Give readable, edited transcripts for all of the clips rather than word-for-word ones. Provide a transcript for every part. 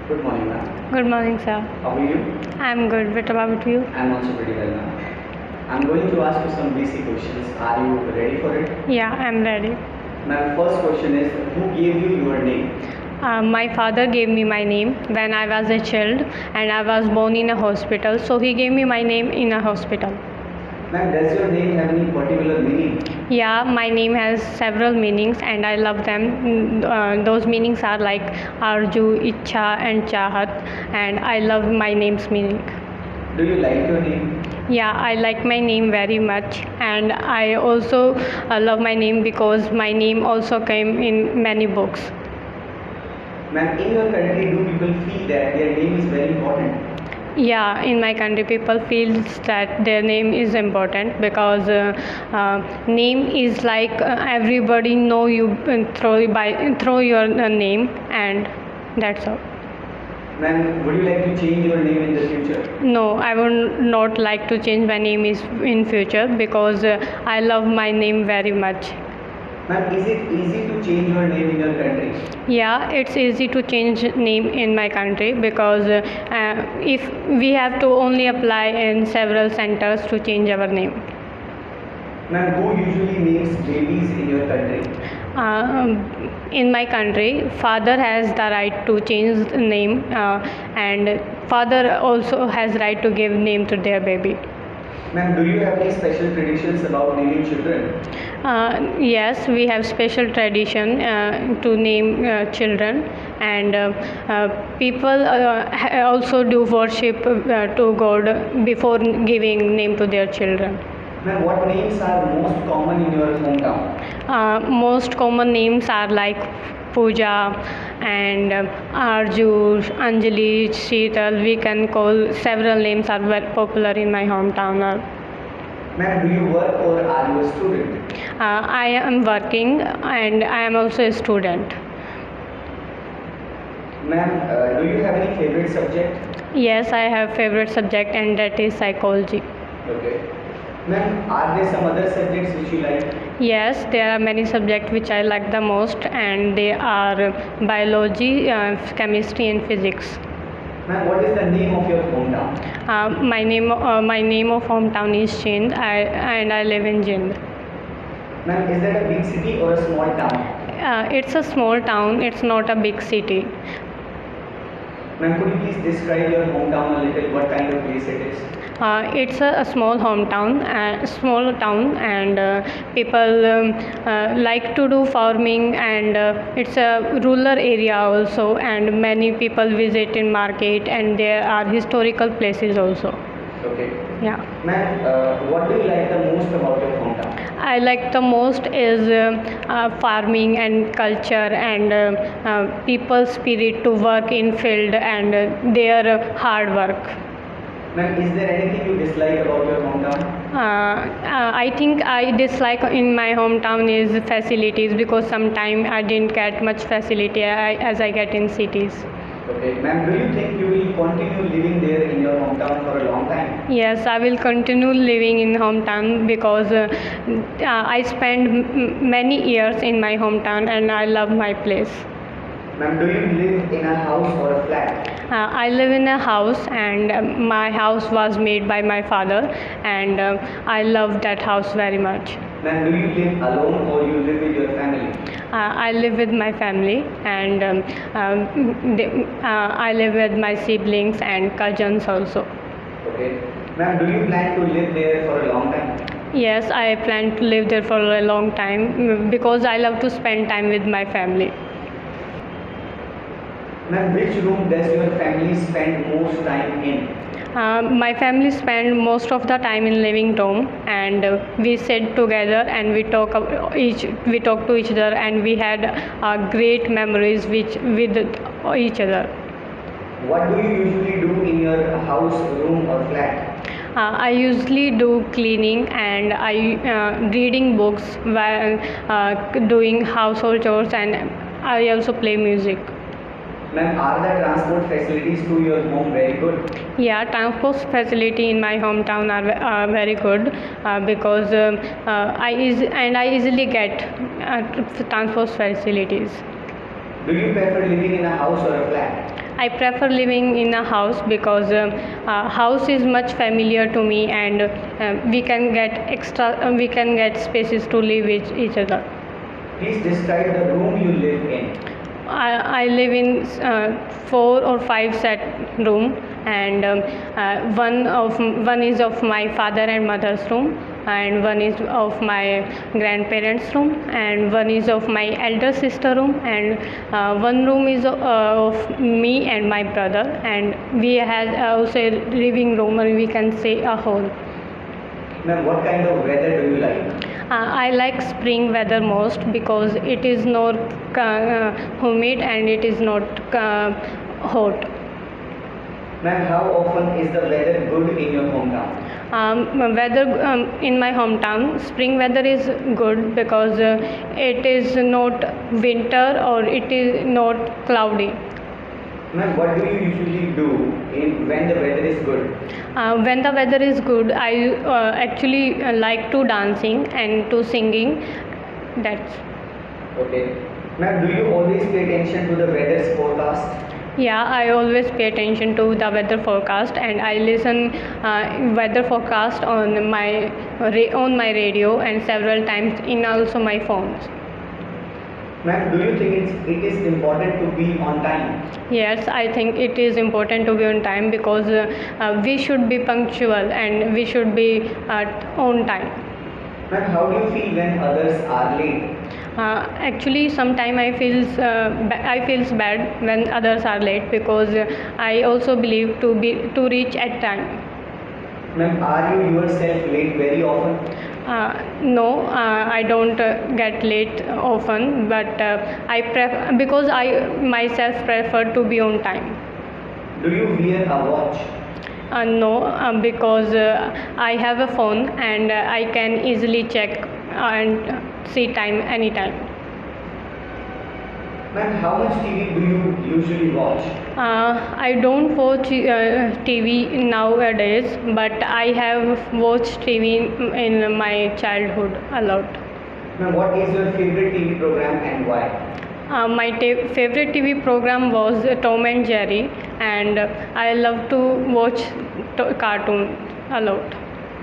Good morning, ma'am. Good morning, sir. How are you? I'm good. What about you? I'm also pretty well, ma'am. I'm going to ask you some basic questions. Are you ready for it? Yeah, I'm ready. My first question is, who gave you your name? My father gave me my name when I was a child and I was born in a hospital. So he gave me my name in a hospital. Ma'am, does your name have any particular meaning? Yeah, my name has several meanings and I love them. Those meanings are like Arju, Icha, and Chahat, and I love my name's meaning. Do you like your name? Yeah, I like my name very much, and I also love my name because my name also came in many books. Ma'am, in your country, do people feel that their name is very important? Yeah, in my country, people feels that their name is important because name is like everybody know you through your name, and that's all. Ma'am, would you like to change your name in the future? No, I would not like to change my name is in future because I love my name very much. Ma'am, is it easy to change your name in your country? Yeah, it's easy to change name in my country because if we have to only apply in several centers to change our name. Ma'am, who usually names babies in your country? In my country, father has the right to change the name, and father also has right to give name to their baby. Ma'am, do you have any special traditions about naming children? Yes, we have special tradition to name children, and people also do worship to God before giving name to their children. Ma'am, what names are most common in your hometown? Most common names are like Pooja and Arju, Anjali, Sheetal. We can call several names are very popular in my hometown. Ma'am, do you work or are you a student? I am working and I am also a student. Ma'am, do you have any favorite subject? Yes, I have favorite subject and that is psychology. Okay. Ma'am, are there some other subjects which you like? Yes, there are many subjects which I like the most, and they are biology, chemistry, and physics. Ma'am, what is the name of your hometown? My name of hometown is Jind, and I live in Jind. Ma'am, is that a big city or a small town? It's a small town. It's not a big city. Ma'am, could you please describe your hometown a little? What kind of place it is? It's a small small town, and people like to do farming, and it's a rural area also, and many people visit in market, and there are historical places also. Okay. Yeah. Ma'am, what do you like the most about your hometown? I like the most is farming and culture and people's spirit to work in field and their hard work. Ma'am, is there anything you dislike about your hometown? I think I dislike in my hometown is facilities because sometimes I didn't get much facility as I get in cities. Okay. Ma'am, do you think you will continue living there in your hometown for a long time? Yes, I will continue living in hometown because I spent many years in my hometown and I love my place. Ma'am, do you live in a house or a flat? I live in a house, and my house was made by my father, and I love that house very much. Ma'am, do you live alone or you live with your family? I live with my family, and I live with my siblings and cousins also. Okay. Ma'am, do you plan to live there for a long time? Yes, I plan to live there for a long time because I love to spend time with my family. Ma'am, which room does your family spend most time in? My family spend most of the time in living room, and we sit together and we talk to each other, and we had great memories with each other. What do you usually do in your house, room, or flat? I usually do cleaning and I reading books while doing household chores, and I also play music. Ma'am, are the transport facilities to your home very good? Yeah, transport facility in my hometown are very good because I easily get transport facilities. Do you prefer living in a house or a flat? I prefer living in a house because house is much familiar to me, and we can get spaces to live with each other. Please describe the room you live in. I live in 4 or 5 set room, and one is of my father and mother's room, and one is of my grandparents' room, and one is of my elder sister room, and one room is of me and my brother, and we have also a living room, or we can say a hall. Ma'am, what kind of weather do you like? I like spring weather most because it is not humid and it is not hot. Ma'am, how often is the weather good in your hometown? Weather in my hometown, spring weather is good because it is not winter or it is not cloudy. Ma'am, what do you usually do when the weather is good? When the weather is good, I actually like to dancing and to singing. That's Okay. Ma'am, do you always pay attention to the weather's forecast? Yeah, I always pay attention to the weather forecast, and I listen weather forecast on my radio and several times in also my phones. Ma'am, do you think it is important to be on time? Yes, I think it is important to be on time because we should be punctual and we should be on time. Ma'am, how do you feel when others are late? Actually, sometimes I feels bad when others are late because I also believe to reach at time. Ma'am, are you yourself late very often? No, I don't get late often, but because I myself prefer to be on time. Do you wear a watch? No, because I have a phone and I can easily check and see time anytime. Ma'am, how much TV do you usually watch? I don't watch TV nowadays, but I have watched TV in my childhood a lot. Ma'am, what is your favorite TV program and why? My favorite TV program was Tom and Jerry, and I love to watch cartoon a lot.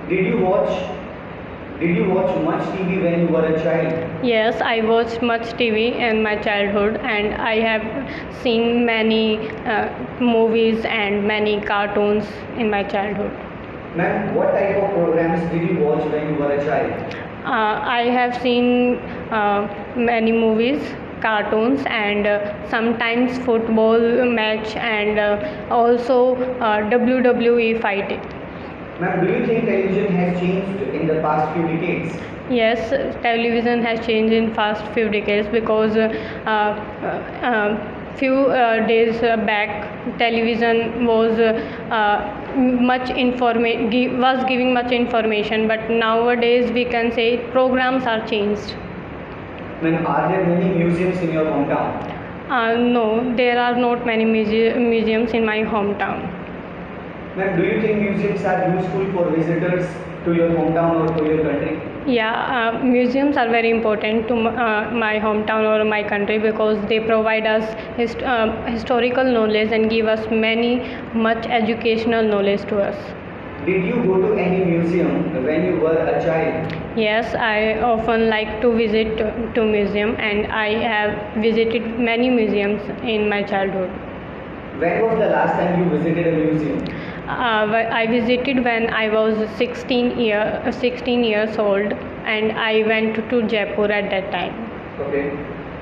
Did you watch much TV when you were a child? Yes, I watched much TV in my childhood, and I have seen many movies and many cartoons in my childhood. Ma'am, what type of programs did you watch when you were a child? I have seen many movies, cartoons, and sometimes football match, and also WWE fighting. Ma'am, do you think television has changed in the past few decades? Yes, television has changed in past few decades because few days back television was was giving much information, but nowadays we can say programs are changed. Ma'am, are there many museums in your hometown? No, there are not many museums in my hometown. Ma'am, do you think museums are useful for visitors to your hometown or to your country? Yeah, museums are very important to my hometown or my country because they provide us historical knowledge and give us much educational knowledge to us. Did you go to any museum when you were a child? Yes, I often like to visit to museum, and I have visited many museums in my childhood. When was the last time you visited a museum? I visited when I was 16 years old, and I went to Jaipur at that time. Okay.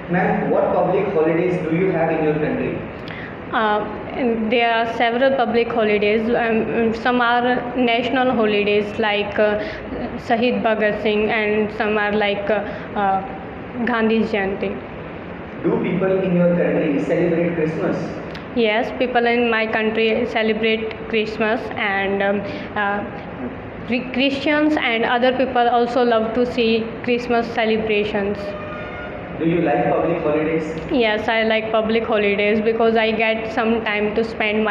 Ma'am, what public holidays do you have in your country? And there are several public holidays. Some are national holidays like Shahid Bhagat Singh, and some are like Gandhi Jayanti. Do people in your country celebrate Christmas? Yes, people in my country celebrate Christmas, and Christians and other people also love to see Christmas celebrations. Do you like public holidays? Yes, I like public holidays because I get some time to spend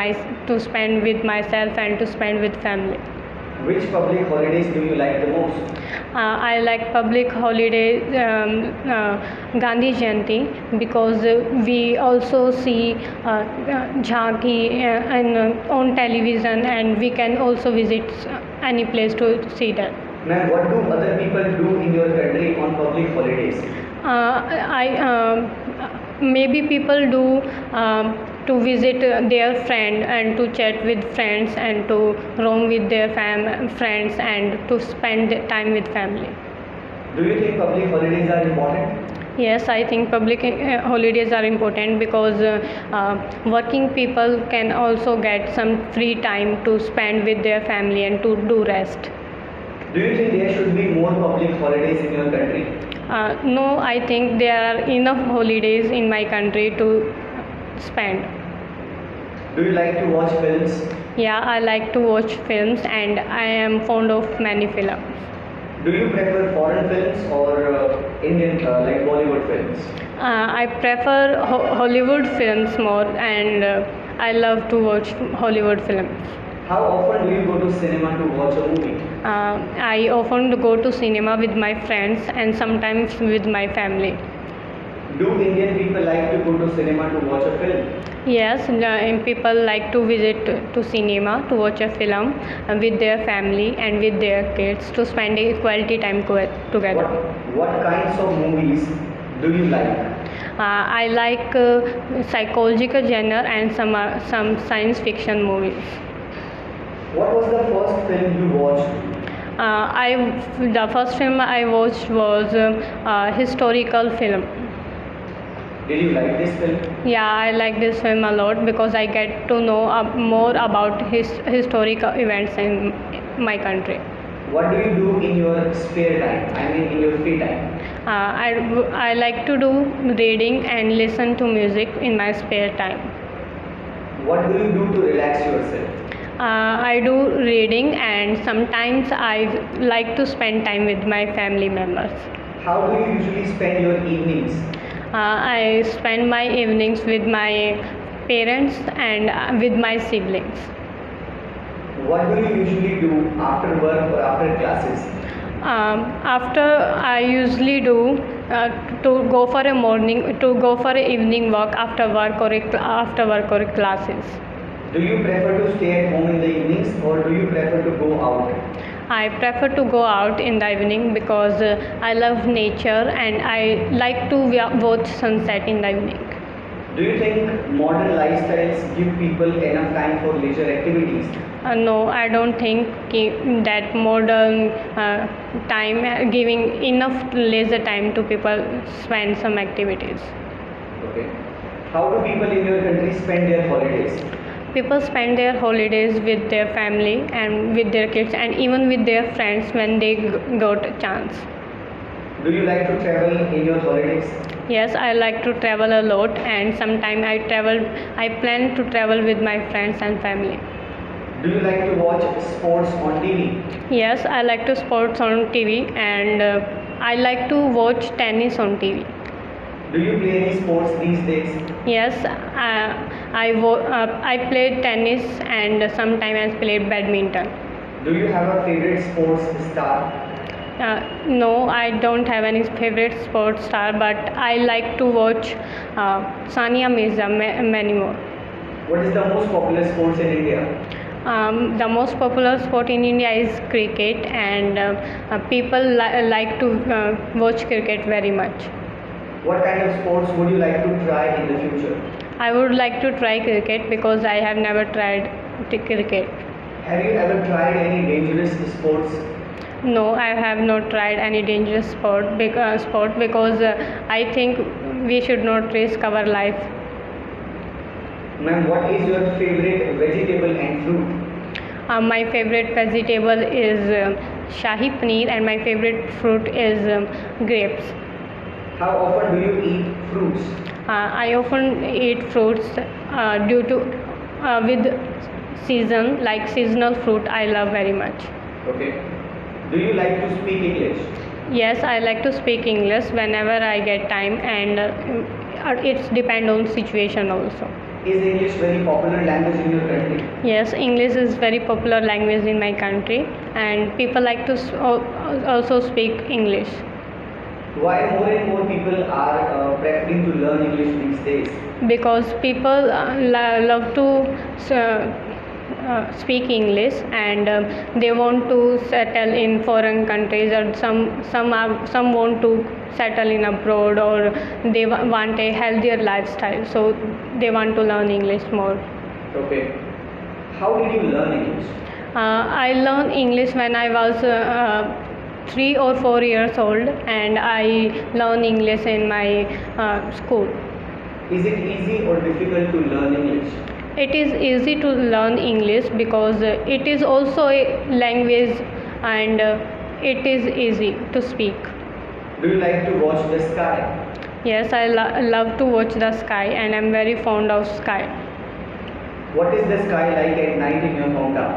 with myself and to spend with family. Which public holidays do you like the most? I like public holiday Gandhi Jayanti because we also see jhanki on television, and we can also visit any place to see that. Ma'am, what do other people do in your country on public holidays? I maybe people do to visit their friend and to chat with friends and to roam with their friends and to spend time with family. Do you think public holidays are important? Yes, I think public holidays are important because working people can also get some free time to spend with their family and to do rest. Do you think there should be more public holidays in your country? No, I think there are enough holidays in my country to spend. Do you like to watch films? Yeah, I like to watch films and I am fond of many films. Do you prefer foreign films or Indian, like Bollywood films? I prefer Hollywood films more, and I love to watch Hollywood films. How often do you go to cinema to watch a movie? I often go to cinema with my friends and sometimes with my family. Do Indian people like to go to cinema to watch a film? Yes, people like to visit to cinema to watch a film with their family and with their kids to spend a quality time together. What kinds of movies do you like? I like psychological genre and some science fiction movies. What was the first film you watched? The first film I watched was a historical film. Did you like this film? Yeah, I like this film a lot because I get to know more about historical events in my country. What do you do in your spare time? I mean, in your free time? I like to do reading and listen to music in my spare time. What do you do to relax yourself? I do reading and sometimes I like to spend time with my family members. How do you usually spend your evenings? I spend my evenings with my parents and with my siblings. What do you usually do after work or after classes? After I usually do to go for a evening walk after work or classes. Do you prefer to stay at home in the evenings or do you prefer to go out? I prefer to go out in the evening because I love nature and I like to watch sunset in the evening. Do you think modern lifestyles give people enough time for leisure activities? No, I don't think that modern time giving enough leisure time to people spend some activities. Okay. How do people in your country spend their holidays? People spend their holidays with their family and with their kids and even with their friends when they got a chance. Do you like to travel in your holidays? Yes, I like to travel a lot and sometimes I plan to travel with my friends and family. Do you like to watch sports on TV? Yes, I like to sports on TV and I like to watch tennis on TV. Do you play any sports these days? Yes, I played tennis and sometimes I played badminton. Do you have a favorite sports star? No, I don't have any favorite sports star, but I like to watch Sania Mirza many more. What is the most popular sports in India? The most popular sport in India is cricket, and people like to watch cricket very much. What kind of sports would you like to try in the future? I would like to try cricket because I have never tried cricket. Have you ever tried any dangerous sports? No, I have not tried any dangerous sport because I think we should not risk our life. Ma'am, what is your favorite vegetable and fruit? My favorite vegetable is Shahi Paneer and my favorite fruit is grapes. How often do you eat fruits? I often eat fruits due to with season, like seasonal fruit I love very much. Okay. Do you like to speak English? Yes, I like to speak English whenever I get time, and it's depend on situation also. Is English very popular language in your country? Yes, English is very popular language in my country, and people like to also speak English. Why more and more people are preferring to learn English these days? Because people love to speak English, and they want to settle in foreign countries, or some want to settle in abroad, or they want a healthier lifestyle, so they want to learn English more. Okay. How did you learn English? I learned English when I was 3 or 4 years old, and I learned English in my school. Is it easy or difficult to learn English? It is easy to learn English because it is also a language, and it is easy to speak. Do you like to watch the sky? Yes, I love to watch the sky, and I'm very fond of sky. What is the sky like at night in your hometown?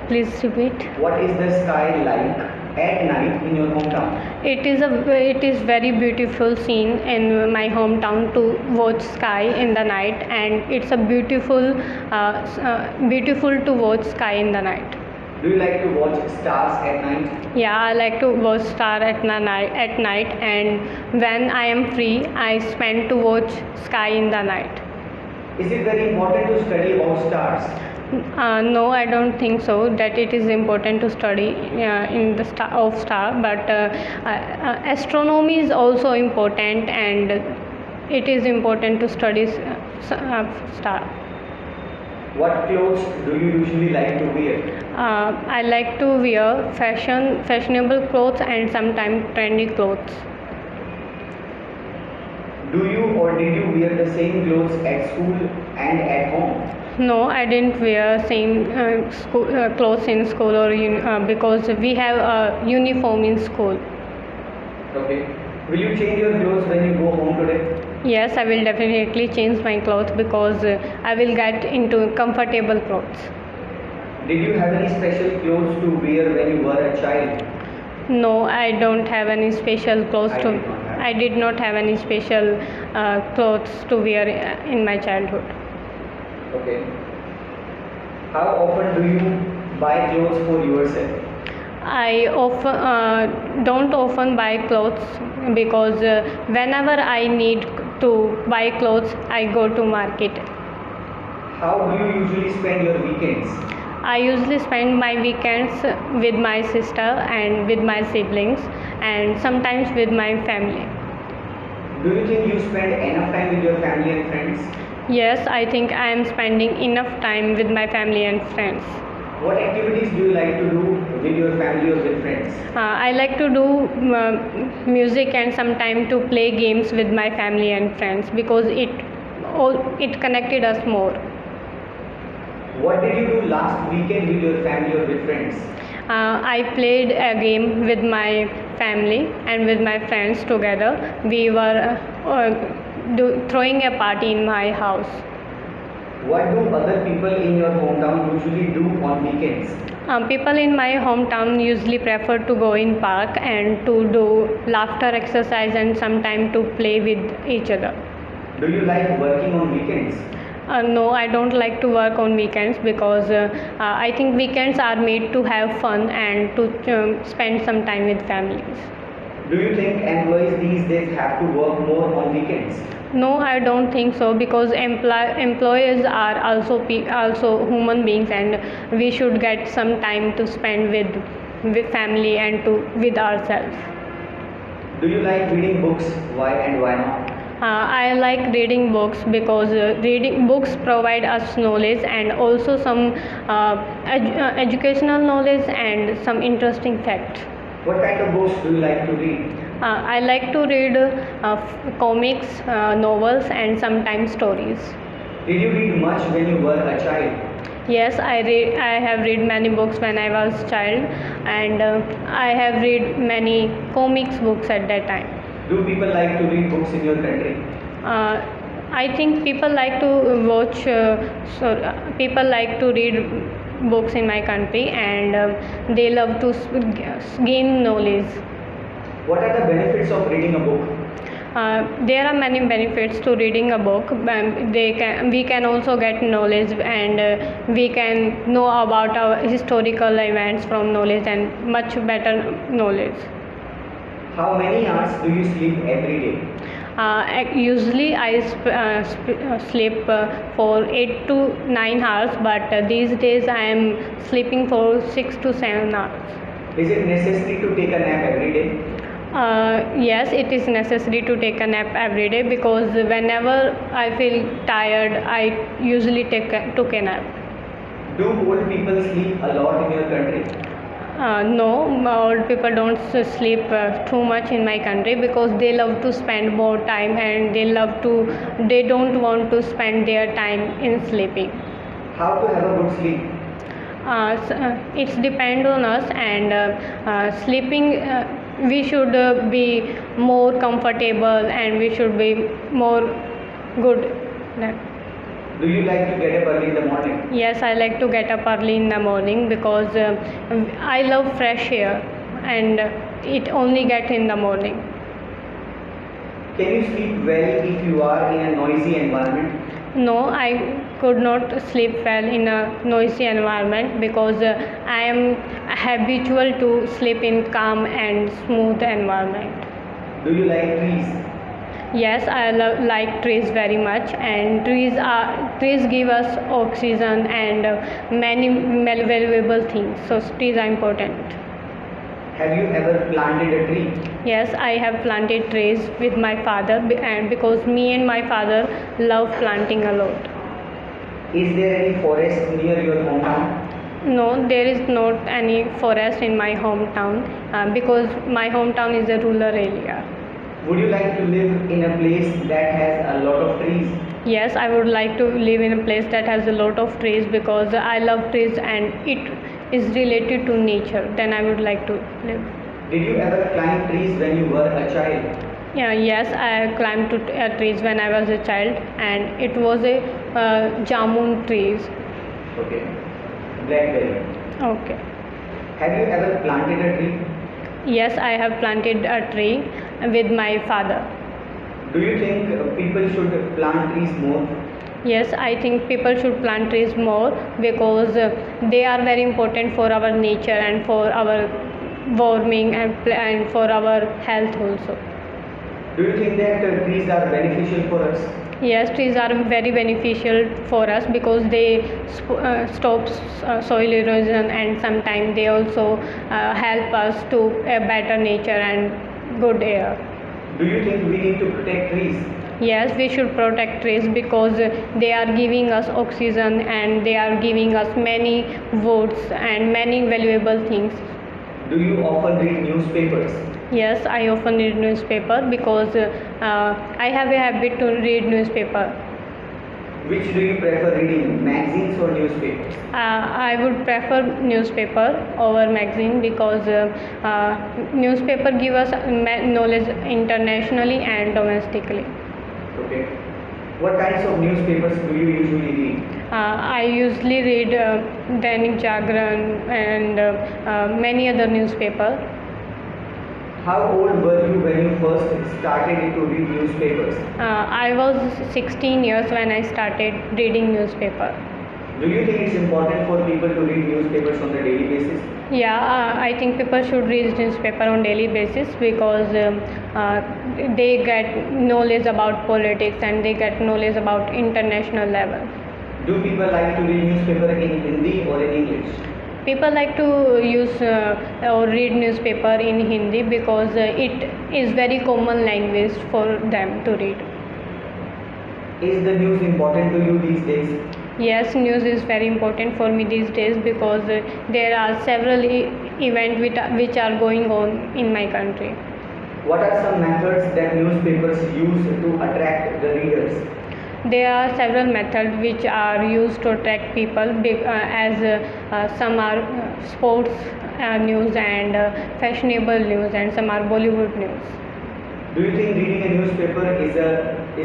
Please repeat. What is the sky like at night in your hometown? It is very beautiful scene in my hometown to watch sky in the night, and it's a beautiful to watch sky in the night. Do you like to watch stars at night? Yeah, I like to watch star at night, and when I am free, I spend to watch sky in the night. Is it very important to study about stars? No, I don't think so that it is important to study in the star, but astronomy is also important, and it is important to study star. What clothes do you usually like to wear? I like to wear fashionable clothes, and sometimes trendy clothes. Do you or did you wear the same clothes at school and at home? No, I didn't wear same clothes in school, or because we have a uniform in school. Okay. Will you change your clothes when you go home today? Yes, I will definitely change my clothes, because I will get into comfortable clothes. Did you have any special clothes to wear when you were a child? No, I don't have any special clothes I to. did not have. I did not have any special clothes to wear in my childhood. Okay. How often do you buy clothes for yourself? I don't often buy clothes, because whenever I need to buy clothes, I go to market. How do you usually spend your weekends? I usually spend my weekends with my sister and with my siblings, and sometimes with my family. Do you think you spend enough time with your family and friends? Yes, I think I am spending enough time with my family and friends. What activities do you like to do with your family or with friends? I like to do music, and sometimes to play games with my family and friends, because it connected us more. What did you do last weekend with your family or with friends? I played a game with my family and with my friends together. We were throwing a party in my house. What do other people in your hometown usually do on weekends? People in my hometown usually prefer to go in park and to do laughter exercise, and sometimes to play with each other. Do you like working on weekends? No, I don't like to work on weekends, because I think weekends are made to have fun and to spend some time with families. Do you think employees these days have to work more on weekends? No, I don't think so, because employees are also human beings, and we should get some time to spend with family and with ourselves. Do you like reading books? Why and why not? I like reading books, because reading books provide us knowledge, and also some educational knowledge and some interesting facts. What kind of books do you like to read? I like to read comics, novels, and sometimes stories. Did you read much when you were a child? Yes, I have read many books when I was child, and I have read many comics books at that time. Do people like to read books in your country? I think people like to watch. People like to read books in my country, and they love to gain knowledge. What are the benefits of reading a book? There are many benefits to reading a book. We can also get knowledge, and we can know about our historical events from knowledge and much better knowledge. How many hours do you sleep every day? Usually I sleep for 8 to 9 hours, but these days I am sleeping for 6 to 7 hours. Is it necessary to take a nap every day? Yes, it is necessary to take a nap every day, because whenever I feel tired, I usually took a nap. Do old people sleep a lot in your country? No, old people don't sleep too much in my country, because they love to spend more time, and they don't want to spend their time in sleeping. How to have a good sleep? It's depend on us, and sleeping we should be more comfortable, and we should be more good. Do you like to get up early in the morning? Yes, I like to get up early in the morning, because I love fresh air, and it only get in the morning. Can you sleep well if you are in a noisy environment? No, I could not sleep well in a noisy environment, because I am habitual to sleep in calm and smooth environment. Do you like trees? Yes, I like trees very much, and trees give us oxygen and many valuable things. So trees are important. Have you ever planted a tree? Yes, I have planted trees with my father, and because me and my father love planting a lot. Is there any forest near your hometown? No, there is not any forest in my hometown, because my hometown is a rural area. Would you like to live in a place that has a lot of trees? Yes, I would like to live in a place that has a lot of trees, because I love trees and it is related to nature. Then I would like to live. Did you ever climb trees when you were a child? Yeah, yes, I climbed to trees when I was a child, and it was a jamun trees. Okay. Blackberry. Okay. Have you ever planted a tree? Yes, I have planted a tree with my father. Do you think people should plant trees more? Yes, I think people should plant trees more, because they are very important for our nature and for our warming, and for our health also. Do you think that trees are beneficial for us? Yes, trees are very beneficial for us, because they stop soil erosion, and sometimes they also help us to a better nature and good air. Do you think we need to protect trees? Yes, we should protect trees, because they are giving us oxygen, and they are giving us many woods and many valuable things. Do you often read newspapers? Yes, I often read newspaper, because I have a habit to read newspaper. Which do you prefer reading, magazines or newspapers? I would prefer newspaper over magazine, because newspaper give us knowledge internationally and domestically. Okay. What kinds of newspapers do you usually read? I usually read Dainik Jagran and many other newspaper. How old were you when you first started to read newspapers? I was 16 years when I started reading newspaper. Do you think it's important for people to read newspapers on a daily basis? Yeah, I think people should read newspaper on daily basis, because they get knowledge about politics, and they get knowledge about international level. Do people like to read newspaper in Hindi or in English? People like to use or read newspaper in Hindi, because it is very common language for them to read. Is the news important to you these days? Yes, news is very important for me these days, because there are several events which are going on in my country. What are some methods that newspapers use to attract the readers? There are several methods which are used to attract people, as some are sports news, and fashionable news, and some are Bollywood news. Do you think reading a newspaper is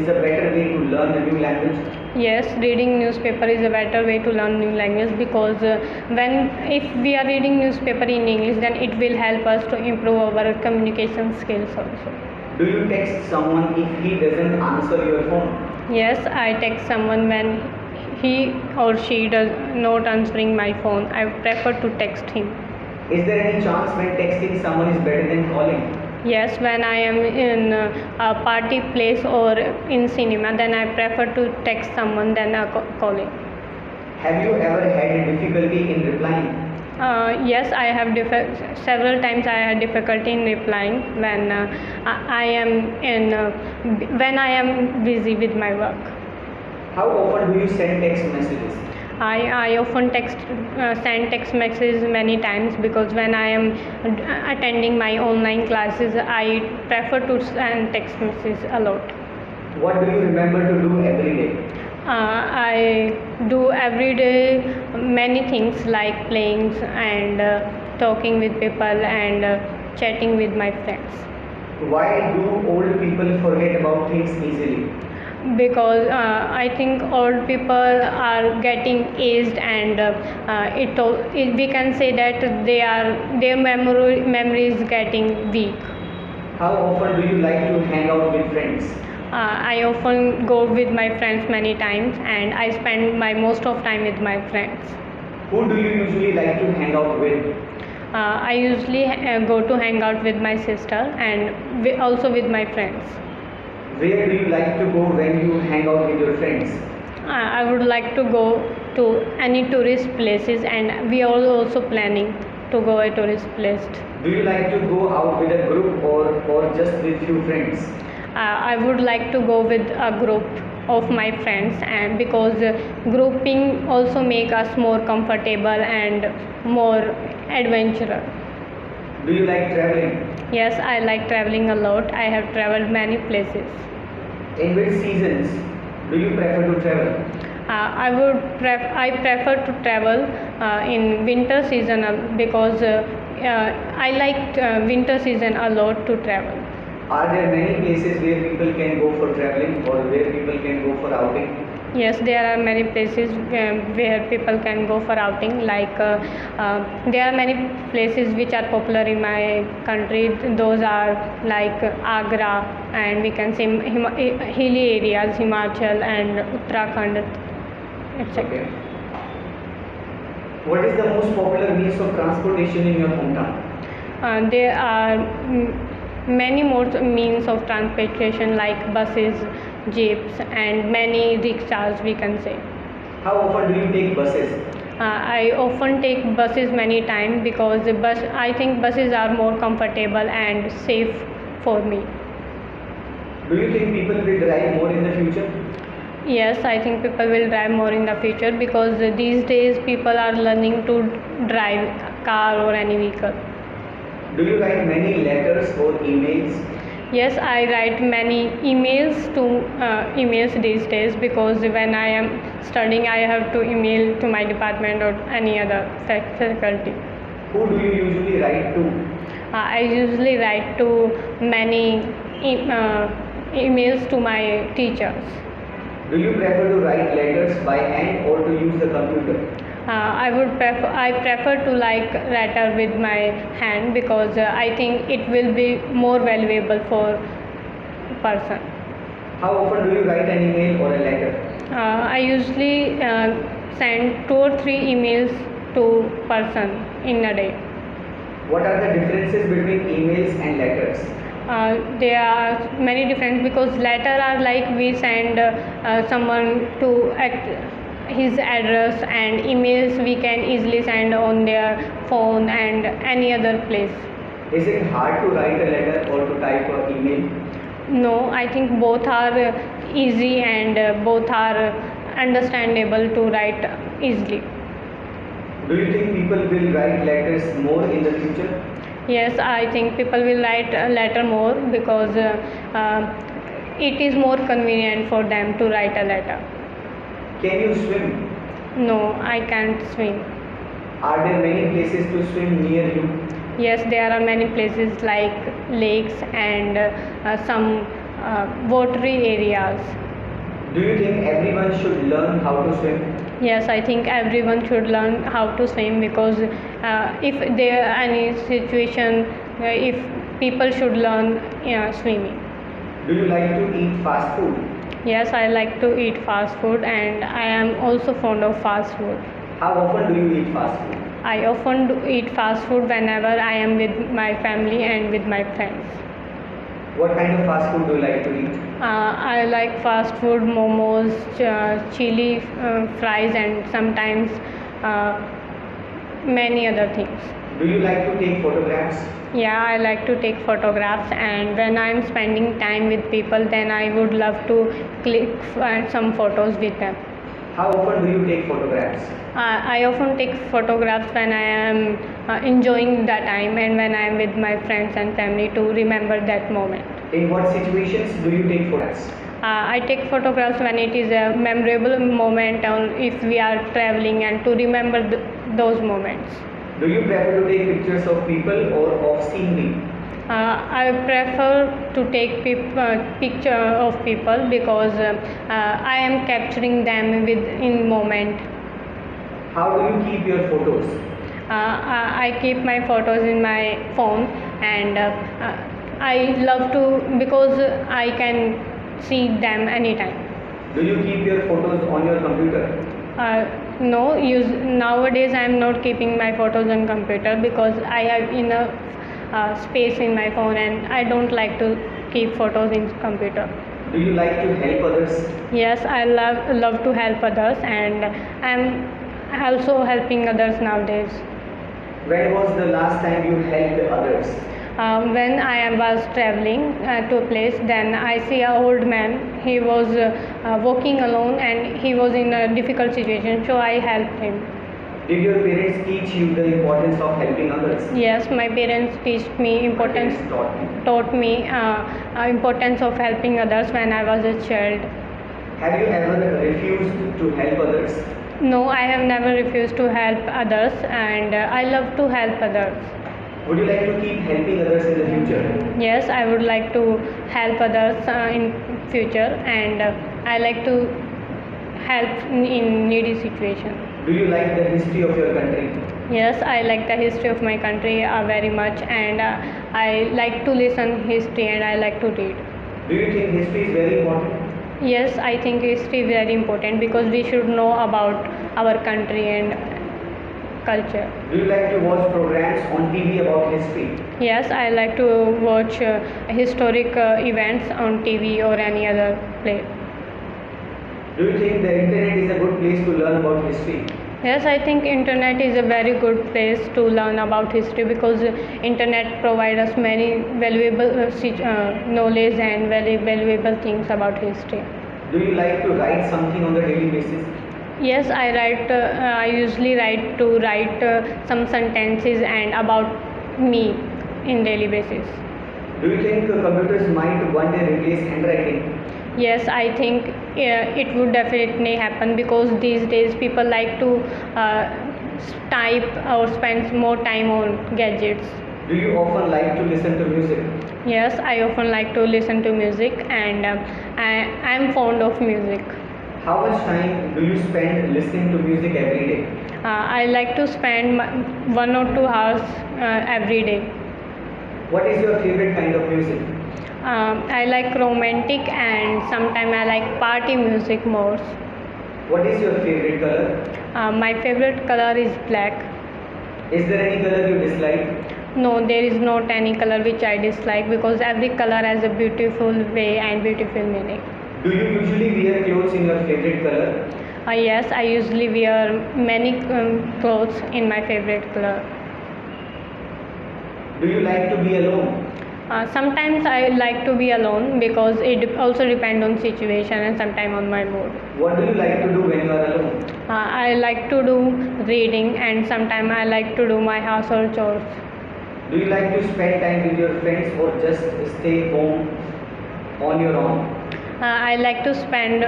a better way to learn a new language? Yes, reading newspaper is a better way to learn new language, because if we are reading newspaper in English, then it will help us to improve our communication skills also. Do you text someone if he doesn't answer your phone? Yes, I text someone when he or she does not answering my phone. I prefer to text him. Is there any chance when texting someone is better than calling? Yes, when I am in a party place or in cinema, then I prefer to text someone than calling. Have you ever had difficulty in replying? Yes, I have several times I had difficulty in replying when I am in when I am busy with my work. How often do you send text messages? I often send text messages many times because when I am attending my online classes, I prefer to send text messages a lot. What do you remember to do every day? I do every day many things like playing and talking with people and chatting with my friends. Why do old people forget about things easily? Because I think old people are getting aged and we can say that their memory is getting weak. How often do you like to hang out with friends? I often go with my friends many times and I spend my most of time with my friends. Who do you usually like to hang out with? I usually go to hang out with my sister and also with my friends. Where do you like to go when you hang out with your friends? I would like to go to any tourist places and we are also planning to go a tourist place. Do you like to go out with a group or just with few friends? I would like to go with a group of my friends and because grouping also make us more comfortable and more adventurous. Do you like traveling? Yes, I like traveling a lot. I have traveled many places. In which seasons do you prefer to travel? I prefer to travel in winter season because I like winter season a lot to travel. Are there many places where people can go for traveling or where people can go for outing? Yes, there are many places where people can go for outing. Like there are many places which are popular in my country. Those are like Agra and we can say hilly areas, Himachal and Uttarakhand, etc. Okay. What is the most popular means of transportation in your hometown? There are many more means of transportation like buses, jeeps and many rickshaws we can say. How often do you take buses? I often take buses many times because I think buses are more comfortable and safe for me. Do you think people will drive more in the future? Yes, I think people will drive more in the future because these days people are learning to drive car or any vehicle. Do you write many letters or emails? Yes, I write many emails these days because when I am studying, I have to email to my department or any other faculty. Who do you usually write to? I usually write to many emails to my teachers. Do you prefer to write letters by hand or to use the computer? I prefer to like letter with my hand because I think it will be more valuable for person. How often do you write an email or a letter? I usually send 2 or 3 emails to person in a day. What are the differences between emails and letters? There are many different because letter are like we send someone to his address and emails we can easily send on their phone and any other place. Is it hard to write a letter or to type an email? No, I think both are easy and both are understandable to write easily. Do you think people will write letters more in the future? Yes, I think people will write a letter more because it is more convenient for them to write a letter. Can you swim? No, I can't swim. Are there many places to swim near you? Yes, there are many places like lakes and some watery areas. Do you think everyone should learn how to swim? Yes, I think everyone should learn how to swim because if there are any situation, if people should learn swimming. Do you like to eat fast food? Yes, I like to eat fast food and I am also fond of fast food. How often do you eat fast food? I often do eat fast food whenever I am with my family and with my friends. What kind of fast food do you like to eat? I like fast food, momos, chili fries, and sometimes uh, many other things. Do you like to take photographs? Yeah, I like to take photographs, and when I'm spending time with people, then I would love to click some photos with them. How often do you take photographs? I often take photographs when I am enjoying the time and when I am with my friends and family to remember that moment. In what situations do you take photographs? I take photographs when it is a memorable moment or if we are traveling and to remember those moments. Do you prefer to take pictures of people or of scenery? I prefer to take picture of people because I am capturing them in moment. How do you keep your photos? I keep my photos in my phone and I love to because I can see them anytime. Do you keep your photos on your computer? No, nowadays I am not keeping my photos on computer because I have enough space in my phone and I don't like to keep photos in computer. Do you like to help others? Yes, I love to help others and I'm also helping others nowadays. When was the last time you helped others? When I was traveling to a place, then I see an old man. He was walking alone and he was in a difficult situation, so I helped him. Did your parents teach you the importance of helping others? Yes, my parents Parents taught me importance of helping others when I was a child. Have you ever refused to help others? No, I have never refused to help others, and I love to help others. Would you like to keep helping others in the future? Yes, I would like to help others in future, and I like to help in needy situation. Do you like the history of your country? Yes, I like the history of my country very much, and I like to listen history and I like to read. Do you think history is very important? Yes, I think history is very important because we should know about our country and culture. Do you like to watch programs on TV about history? Yes, I like to watch historic events on TV or any other place. Do you think the internet is a good place to learn about history? Yes, I think internet is a very good place to learn about history because internet provides us many valuable knowledge and very valuable things about history. Do you like to write something on the daily basis? Yes, I write. I usually write some sentences and about me in daily basis. Do you think computers might one day replace handwriting? Yes, I think it would definitely happen because these days people like to type or spend more time on gadgets. Do you often like to listen to music? Yes, I often like to listen to music and I am fond of music. How much time do you spend listening to music every day? I like to spend 1 or 2 hours every day. What is your favorite kind of music? I like romantic and sometimes I like party music more. What is your favorite color? My favorite color is black. Is there any color you dislike? No, there is not any color which I dislike because every color has a beautiful way and beautiful meaning. Do you usually wear clothes in your favorite color? Yes, I usually wear many clothes in my favorite color. Do you like to be alone? Sometimes I like to be alone because it also depends on situation and sometimes on my mood. What do you like to do when you are alone? I like to do reading and sometimes I like to do my household chores. Do you like to spend time with your friends or just stay home on your own? I like to spend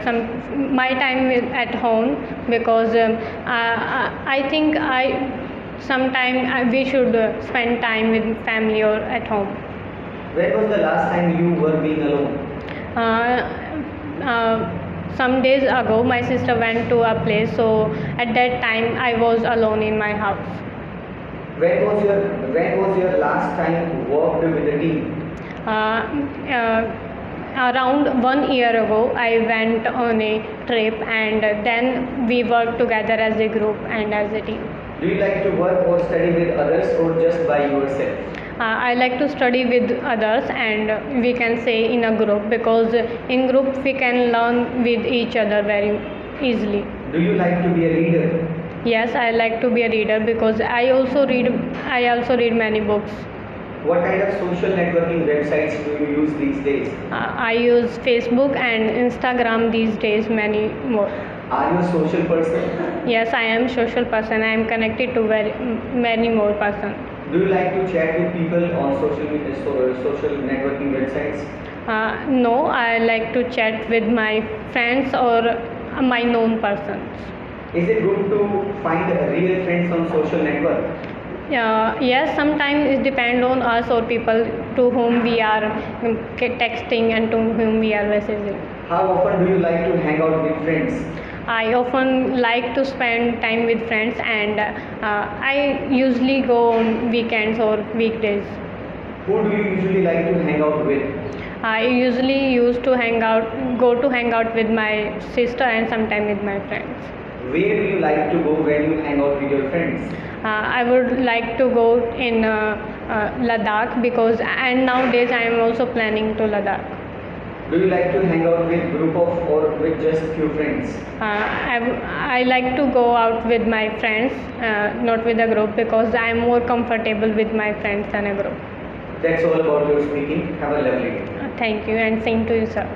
some my time at home because I think sometime we should spend time with family or at home. When was the last time you were being alone? Some days ago, my sister went to a place, so at that time I was alone in my house. When was your last time you worked with a team? Around 1 year ago, I went on a trip, and then we worked together as a group and as a team. Do you like to work or study with others or just by yourself? I like to study with others, and we can say in a group, because in group we can learn with each other very easily. Do you like to be a leader? Yes, I like to be a reader because I also read many books. What kind of social networking websites do you use these days? I use Facebook and Instagram these days, many more. Are you a social person? Yes, I am social person. I am connected to many more person. Do you like to chat with people on social networking websites? No, I like to chat with my friends or my known persons. Is it good to find real friends on social network? Yes, sometimes it depends on us or people to whom we are texting and to whom we are messaging. How often do you like to hang out with friends? I often like to spend time with friends, and I usually go on weekends or weekdays. Who do you usually like to hang out with? I usually used to go to hang out with my sister and sometime with my friends. Where do you like to go when you hang out with your friends? I would like to go in Ladakh, because and nowadays I am also planning to Ladakh. Do you like to hang out with group of or with just few friends? I like to go out with my friends, not with a group, because I am more comfortable with my friends than a group. That's all about your speaking. Have a lovely day. Thank you, and same to you, sir.